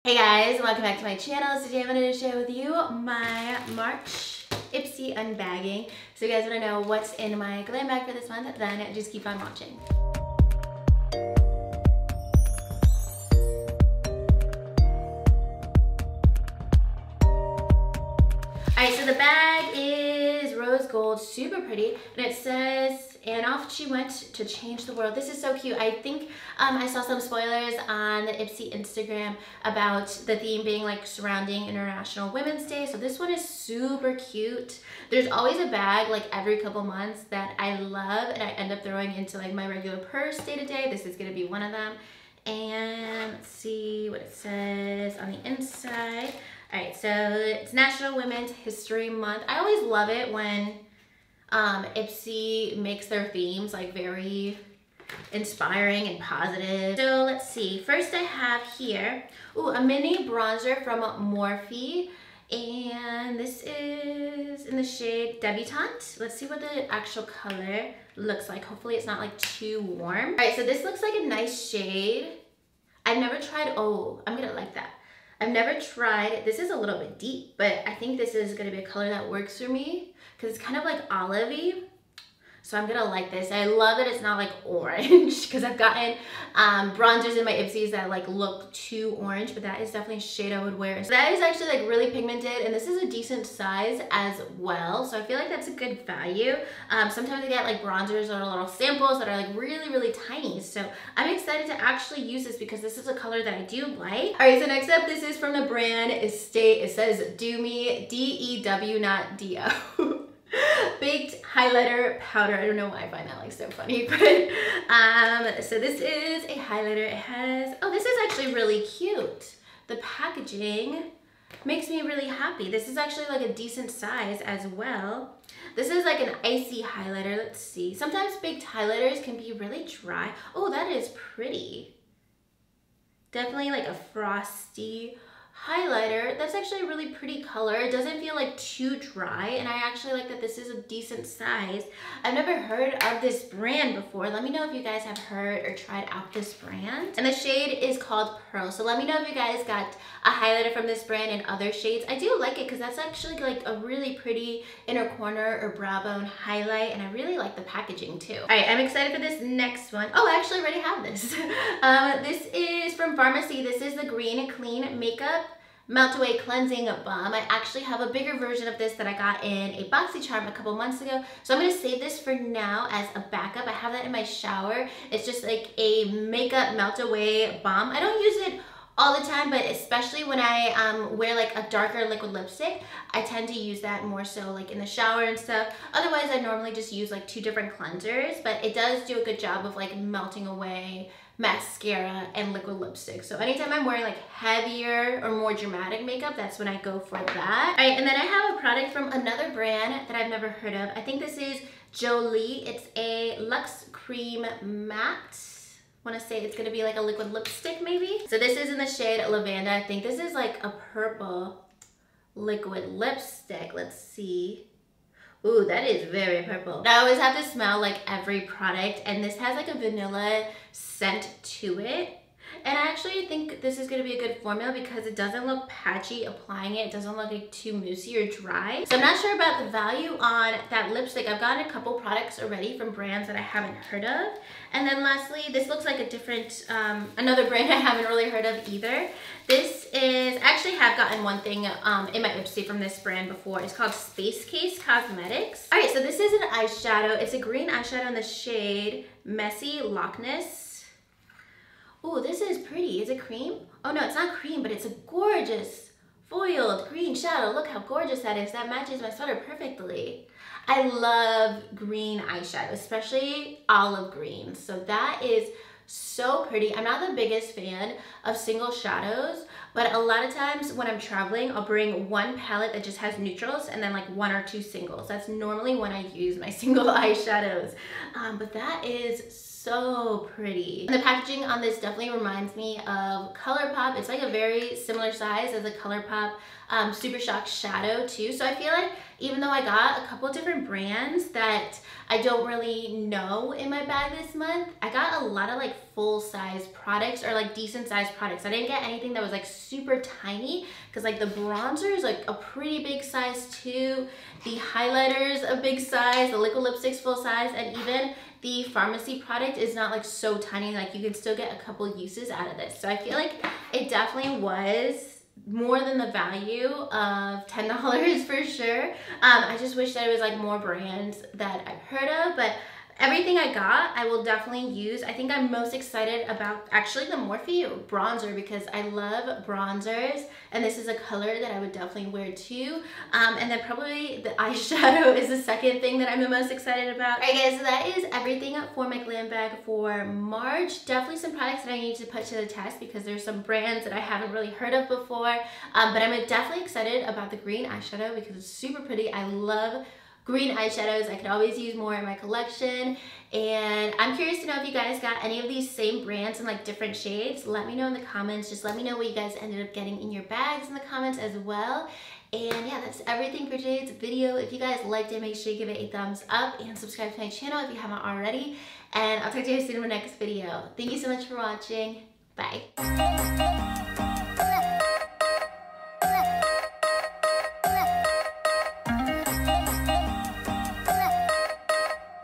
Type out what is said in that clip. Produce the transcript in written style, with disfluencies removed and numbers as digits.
Hey guys, welcome back to my channel. Today I'm going to share with you my March Ipsy Unbagging. So if you guys want to know what's in my glam bag for this month, then just keep on watching. Alright, so the bag is rose gold, super pretty, and it says, and off she went to change the world. This is so cute. I think I saw some spoilers on the Ipsy Instagram about the theme being like surrounding International Women's Day. So this one is super cute. There's always a bag like every couple months that I love and I end up throwing into like my regular purse day to day. This is gonna be one of them. And let's see what it says on the inside. All right, so it's National Women's History Month. I always love it when Ipsy makes their themes like very inspiring and positive. So let's see, first I have here, a mini bronzer from Morphe, and this is in the shade Debutante. Let's see what the actual color looks like. Hopefully it's not like too warm. All right, so this looks like a nice shade. I've never tried, I'm gonna like that. I've never tried, this is a little bit deep, but I think this is gonna be a color that works for me because it's kind of like olivey. So I'm gonna like this. I love that it's not like orange because I've gotten bronzers in my Ipsys that like look too orange, but that is definitely a shade I would wear. So that is actually like really pigmented, and this is a decent size as well. So I feel like that's a good value. Sometimes I get like bronzers or little samples that are like really, really tiny. So I'm excited to actually use this because this is a color that I do like. All right, so next up, this is from the brand Estate. It says Do Me, D-E-W, not D-O. Baked highlighter powder. I don't know why I find that like so funny, but so this is a highlighter. It has, this is actually really cute. The packaging makes me really happy. This is actually like a decent size as well. This is like an icy highlighter. Let's see. Sometimes baked highlighters can be really dry. Oh, that is pretty. Definitely like a frosty highlighter. That's actually a really pretty color. It doesn't feel like too dry, and I actually like that this is a decent size. I've never heard of this brand before. Let me know if you guys have heard or tried out this brand. And the shade is called Pearl. So let me know if you guys got a highlighter from this brand and other shades. I do like it because that's actually like a really pretty inner corner or brow bone highlight, and I really like the packaging too. All right, I'm excited for this next one. Oh, I actually already have this. This is from Pharmacy. This is the Green Clean Makeup Melt Away Cleansing Balm. I actually have a bigger version of this that I got in a BoxyCharm a couple months ago. So I'm gonna save this for now as a backup. I have that in my shower. It's just like a makeup melt away balm. I don't use it all the time, but especially when I wear like a darker liquid lipstick, I tend to use that more so like in the shower and stuff. Otherwise, I normally just use like 2 different cleansers, but it does do a good job of like melting away mascara and liquid lipstick. So anytime I'm wearing like heavier or more dramatic makeup, that's when I go for that. All right, and then I have a product from another brand that I've never heard of. I think this is Jolie. It's a Luxe Cream Matte. I want to say it's going to be like a liquid lipstick maybe. So this is in the shade Lavanda. I think this is like a purple liquid lipstick. Let's see. Ooh, that is very purple. I always have to smell like every product, and this has like a vanilla scent to it. And I actually think this is gonna be a good formula because it doesn't look patchy applying it. It doesn't look like too moussey or dry. So I'm not sure about the value on that lipstick. I've gotten a couple products already from brands that I haven't heard of. And then lastly, this looks like a different, another brand I haven't really heard of either. This is, I actually have gotten one thing in my Ipsy from this brand before. It's called Space Case Cosmetics. All right, so this is an eyeshadow. It's a green eyeshadow in the shade Messy Loch Ness. Oh, this is pretty. Is it cream? Oh no, it's not cream, but it's a gorgeous foiled green shadow. Look how gorgeous that is. That matches my sweater perfectly. I love green eyeshadow, especially olive green. So that is so pretty. I'm not the biggest fan of single shadows, but a lot of times when I'm traveling, I'll bring one palette that just has neutrals and then like 1 or 2 singles. That's normally when I use my single eyeshadows. But that is so pretty. And the packaging on this definitely reminds me of ColourPop. It's like a very similar size as a ColourPop Super Shock Shadow too. So I feel like even though I got a couple different brands that I don't really know in my bag this month, I got a lot of like full-size products or like decent sized products. I didn't get anything that was like super tiny because like the bronzer is like a pretty big size too. The highlighters a big size, the liquid lipsticks full size, and even the pharmacy product is not like so tiny. Like you can still get a couple uses out of this. So I feel like it definitely was more than the value of $10 for sure. I just wish that it was like more brands that I've heard of, but everything I got, I will definitely use. I think I'm most excited about actually the Morphe bronzer because I love bronzers and this is a color that I would definitely wear too. And then probably the eyeshadow is the second thing that I'm the most excited about. Alright guys, so that is everything for my glam bag for March. Definitely some products that I need to put to the test because there's some brands that I haven't really heard of before. But I'm definitely excited about the green eyeshadow because it's super pretty. I love green eyeshadows. I could always use more in my collection, and I'm curious to know if you guys got any of these same brands in like different shades. Let me know in the comments. Just let me know what you guys ended up getting in your bags in the comments as well. And yeah, that's everything for today's video. If you guys liked it, make sure you give it a thumbs up and subscribe to my channel if you haven't already, and I'll talk to you soon in my next video. Thank you so much for watching. Bye.